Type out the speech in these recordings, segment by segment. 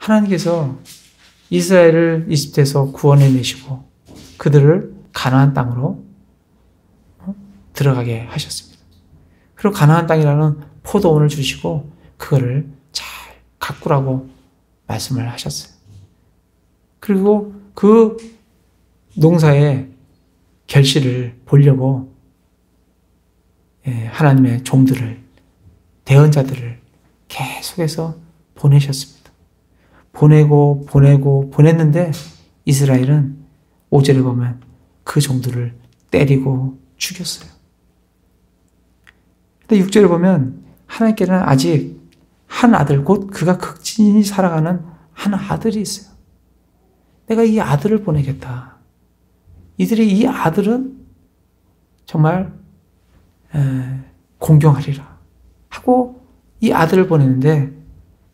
하나님께서 이스라엘을 이집트에서 구원해 내시고 그들을 가나안 땅으로 들어가게 하셨습니다. 그리고 가나안 땅이라는 포도원을 주시고 그거를 잘 가꾸라고 말씀을 하셨어요. 그리고 그 농사의 결실을 보려고 하나님의 종들을, 대언자들을 계속해서 보내셨습니다. 보냈는데 이스라엘은 5절에 보면 그 종들을 때리고 죽였어요. 근데 6절에 보면 하나님께는 아직 한 아들, 곧 그가 극진히 살아가는 한 아들이 있어요. 내가 이 아들을 보내겠다. 이들이 이 아들은 정말 공경하리라 하고 이 아들을 보내는데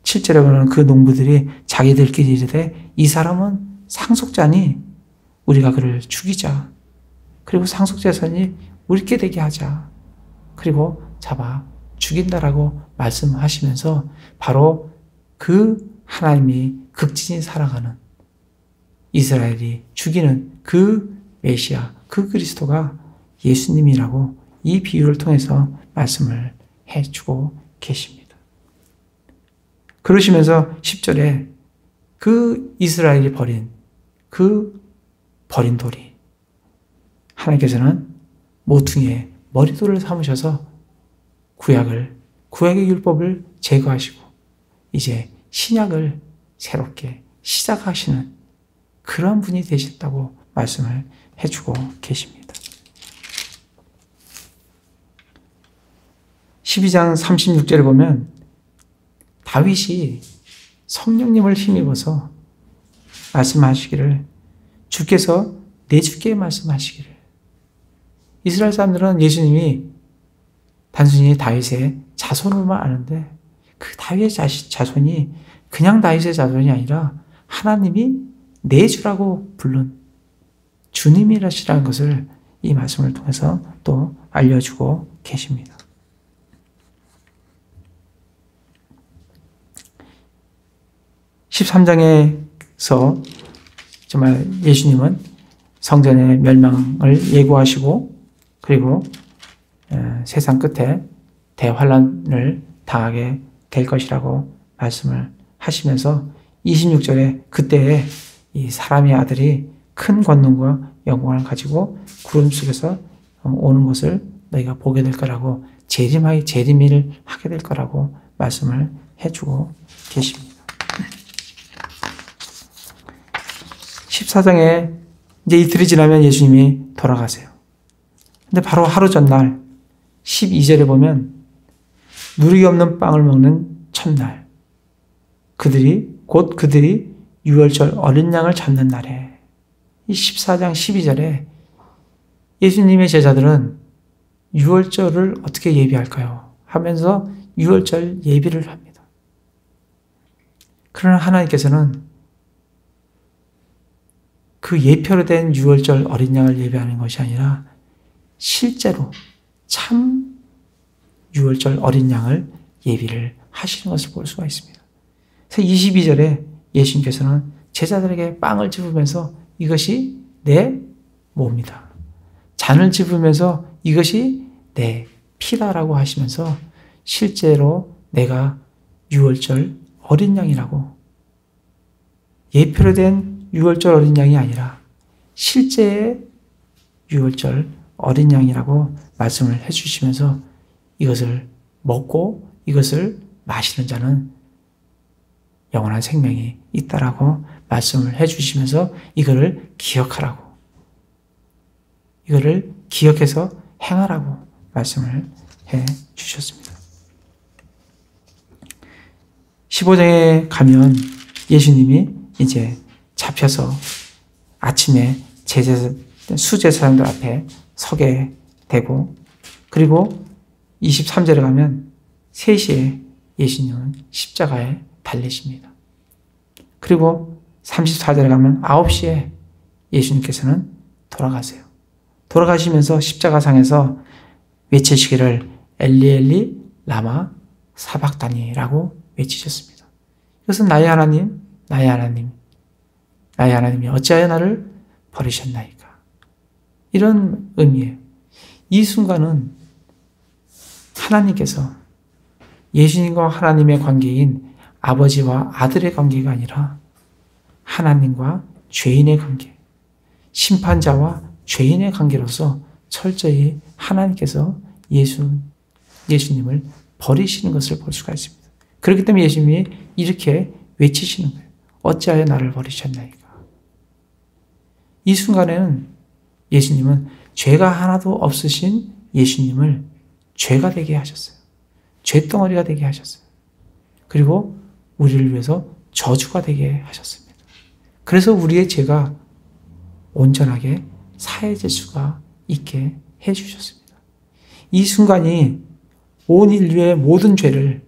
7절에 보면 그 농부들이 자기들끼리 이르되 이 사람은 상속자니 우리가 그를 죽이자. 그리고 상속재산이 우리께 되게 하자. 그리고 잡아 죽인다라고 말씀하시면서 바로 그 하나님이 극진히 살아가는 이스라엘이 죽이는 그 메시아, 그 그리스도가 예수님이라고 이 비유를 통해서 말씀을 해주고 계십니다. 그러시면서 10절에 그 이스라엘이 버린 그 버린 돌이 하나님께서는 모퉁이에 머리돌을 삼으셔서 구약의 율법을 제거하시고 이제 신약을 새롭게 시작하시는 그런 분이 되셨다고 말씀을 해주고 계십니다. 12장 36절에 보면 다윗이 성령님을 힘입어서 말씀하시기를 주께서 내 주께 말씀하시기를 이스라엘 사람들은 예수님이 단순히 다윗의 자손으로만 아는데 그 다윗의 자손이 그냥 다윗의 자손이 아니라 하나님이 내 주라고 부른 주님이라시라는 것을 이 말씀을 통해서 또 알려주고 계십니다. 13장에서 정말 예수님은 성전의 멸망을 예고하시고 그리고 세상 끝에 대환란을 당하게 될 것이라고 말씀을 하시면서 26절에 그때에 이 사람의 아들이 큰 권능과 영광을 가지고 구름 속에서 오는 것을 너희가 보게 될 거라고 재림을 하게 될 거라고 말씀을 해주고 계십니다. 14장에 이제 이틀이 지나면 예수님이 돌아가세요. 근데 바로 하루 전날 12절에 보면 누룩이 없는 빵을 먹는 첫날 그들이 유월절 어린 양을 잡는 날에 이 14장 12절에 예수님의 제자들은 유월절을 어떻게 예비할까요? 하면서 유월절 예비를 합니다. 그러나 하나님께서는 그 예표로 된 유월절 어린 양을 예배하는 것이 아니라 실제로 참 유월절 어린 양을 예비를 하시는 것을 볼 수가 있습니다. 그래서 22절에 예수님께서는 제자들에게 빵을 집으면서 이것이 내 몸이다. 잔을 집으면서 이것이 내 피다라고 하시면서 실제로 내가 유월절 어린 양이라고 예표로 된 유월절 어린 양이 아니라 실제의 유월절 어린 양이라고 말씀을 해주시면서 이것을 먹고 이것을 마시는 자는 영원한 생명이 있다라고 말씀을 해주시면서 이거를 기억하라고 이거를 기억해서 행하라고 말씀을 해주셨습니다. 15장에 가면 예수님이 이제 잡혀서 아침에 수제사장들 앞에 서게 되고 그리고 23절에 가면 3시에 예수님은 십자가에 달리십니다. 그리고 34절에 가면 9시에 예수님께서는 돌아가세요. 돌아가시면서 십자가상에서 외치시기를 엘리 엘리 라마 사박다니라고 외치셨습니다. 이것은 나의 하나님 나의 하나님이 어찌하여 나를 버리셨나이까. 이런 의미예요. 이 순간은 하나님께서 예수님과 하나님의 관계인 아버지와 아들의 관계가 아니라 하나님과 죄인의 관계, 심판자와 죄인의 관계로서 철저히 하나님께서 예수님을 버리시는 것을 볼 수가 있습니다. 그렇기 때문에 예수님이 이렇게 외치시는 거예요. 어찌하여 나를 버리셨나이까. 이 순간에는 예수님은 죄가 하나도 없으신 예수님을 죄가 되게 하셨어요. 죄덩어리가 되게 하셨어요. 그리고 우리를 위해서 저주가 되게 하셨습니다. 그래서 우리의 죄가 온전하게 사해질 수가 있게 해주셨습니다. 이 순간이 온 인류의 모든 죄를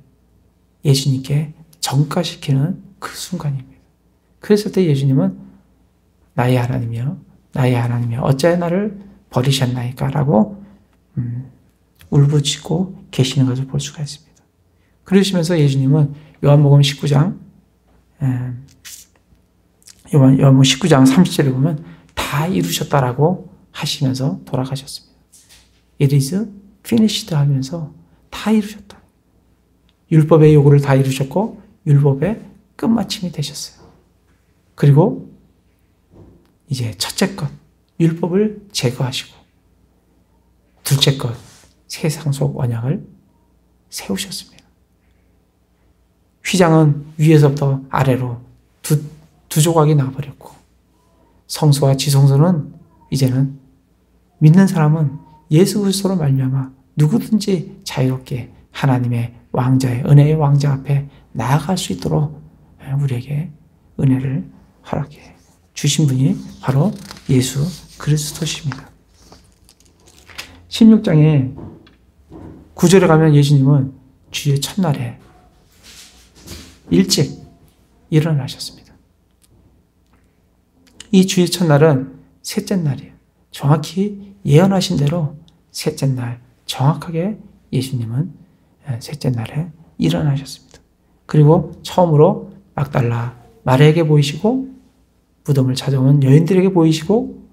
예수님께 전가시키는 그 순간입니다. 그랬을 때 예수님은 나의 하나님이여 어찌하여 나를 버리셨나이까 라고 울부짖고 계시는 것을 볼 수가 있습니다. 그러시면서 예수님은 요한복음 19장 30절에 보면 다 이루셨다라고 하시면서 돌아가셨습니다. It is finished 하면서 다 이루셨다. 율법의 요구를 다 이루셨고 율법의 끝마침이 되셨어요. 그리고 이제 첫째 것 율법을 제거하시고 둘째 것 세상 속 언약을 세우셨습니다. 휘장은 위에서부터 아래로 두 조각이 나버렸고 성소와 지성소는 이제는 믿는 사람은 예수 그리스도로 말미암아 누구든지 자유롭게 하나님의 왕자의 은혜의 왕자 앞에 나아갈 수 있도록 우리에게 은혜를 허락해 주신 분이 바로 예수 그리스도십니다. 16장에 9절에 가면 예수님은 주의 첫날에 일찍 일어나셨습니다. 이 주의 첫날은 셋째 날이에요. 정확히 예언하신 대로 셋째 날 정확하게 예수님은 셋째 날에 일어나셨습니다. 그리고 처음으로 막달라 마리아에게 보이시고 무덤을 찾아온 여인들에게 보이시고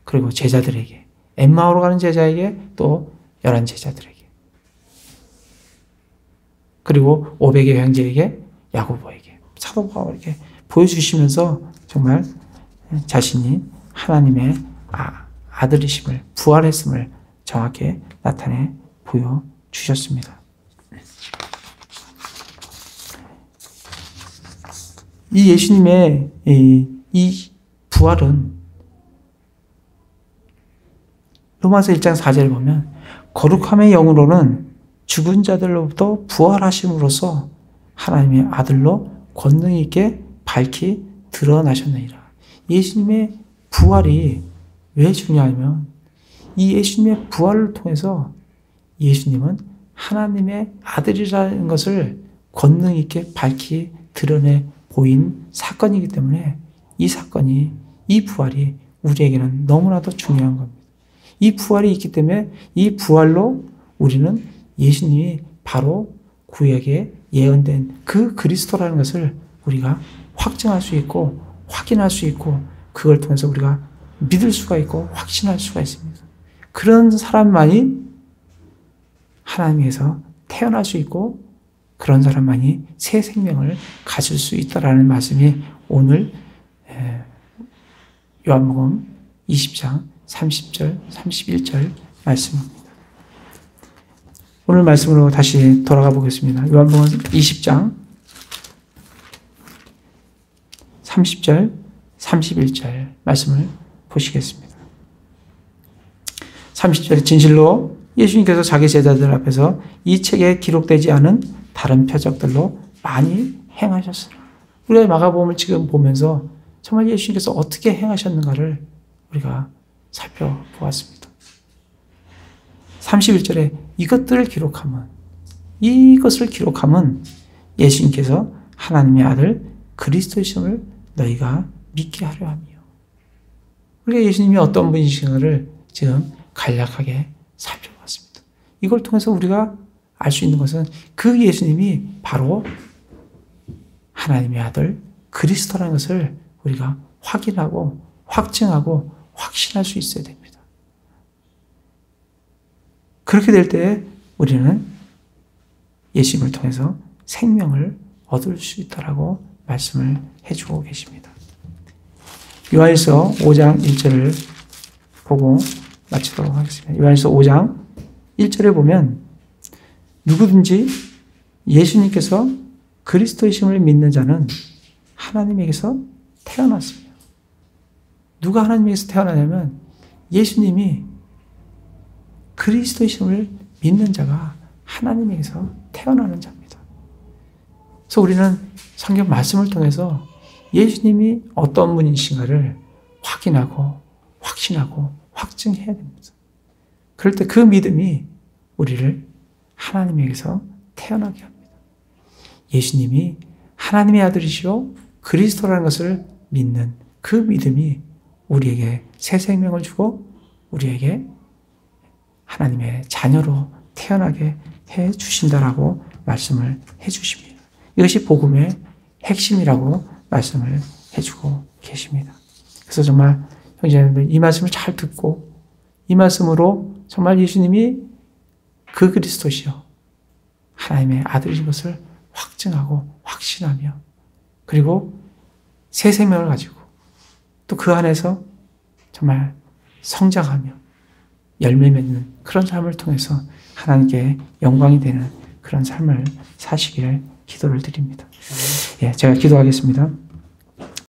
그리고 제자들에게 엠마오로 가는 제자에게 또 11제자들에게 그리고 500의 형제에게 야고보에게 사도 바울에게 보여주시면서 정말 자신이 하나님의 아들이심을 부활했음을 정확히 나타내 보여주셨습니다. 이 예수님의 이 부활은 로마서 1장 4절을 보면 거룩함의 영으로는 죽은 자들로부터 부활하심으로써 하나님의 아들로 권능 있게 밝히 드러나셨느니라. 예수님의 부활이 왜 중요하냐면 이 예수님의 부활을 통해서 예수님은 하나님의 아들이라는 것을 권능 있게 밝히 드러내 보인 사건이기 때문에 이 사건이 이 부활이 우리에게는 너무나도 중요한 겁니다. 이 부활이 있기 때문에 이 부활로 우리는 예수님이 바로 구약에 예언된 그 그리스도라는 것을 우리가 확증할 수 있고 확인할 수 있고 그걸 통해서 우리가 믿을 수가 있고 확신할 수가 있습니다. 그런 사람만이 하나님에서 태어날 수 있고 그런 사람만이 새 생명을 가질 수 있다라는 말씀이 오늘 요한복음 20장 30절 31절 말씀입니다. 오늘 말씀으로 다시 돌아가 보겠습니다. 요한복음 20장 30절 31절 말씀을 보시겠습니다. 30절에 진실로 예수님께서 자기 제자들 앞에서 이 책에 기록되지 않은 다른 표적들로 많이 행하셨으나 우리가 마가복음을 지금 보면서 정말 예수님께서 어떻게 행하셨는가를 우리가 살펴보았습니다. 31절에 이것을 기록함은 예수님께서 하나님의 아들 그리스도이심을 너희가 믿게 하려 함이요. 우리가 예수님이 어떤 분이신가를 지금 간략하게 살펴봤습니다. 이걸 통해서 우리가 알 수 있는 것은 그 예수님이 바로 하나님의 아들 그리스도라는 것을 우리가 확인하고 확증하고 확신할 수 있어야 됩니다. 그렇게 될 때 우리는 예수님을 통해서 생명을 얻을 수 있다라고 말씀을 해주고 계십니다. 요한일서 5장 1절을 보고 마치도록 하겠습니다. 요한일서 5장 1절에 보면 누구든지 예수님께서 그리스도이심을 믿는 자는 하나님에게서 태어났습니다. 누가 하나님에게서 태어나냐면 예수님이 그리스도이심을 믿는 자가 하나님에게서 태어나는 자입니다. 그래서 우리는 성경 말씀을 통해서 예수님이 어떤 분이신가를 확인하고 확신하고 확증해야 됩니다. 그럴 때 그 믿음이 우리를 하나님에게서 태어나게 합니다. 예수님이 하나님의 아들이시오 그리스도라는 것을 믿는 그 믿음이 우리에게 새 생명을 주고 우리에게 하나님의 자녀로 태어나게 해 주신다라고 말씀을 해 주십니다. 이것이 복음의 핵심이라고 말씀을 해주고 계십니다. 그래서 정말 형제자매들 이 말씀을 잘 듣고 이 말씀으로 정말 예수님이 그 그리스도시요 하나님의 아들인 것을 확증하고 확신하며 그리고 새 생명을 가지고 또 그 안에서 정말 성장하며 열매 맺는 그런 삶을 통해서 하나님께 영광이 되는 그런 삶을 사시기를 기도를 드립니다. 예, 제가 기도하겠습니다.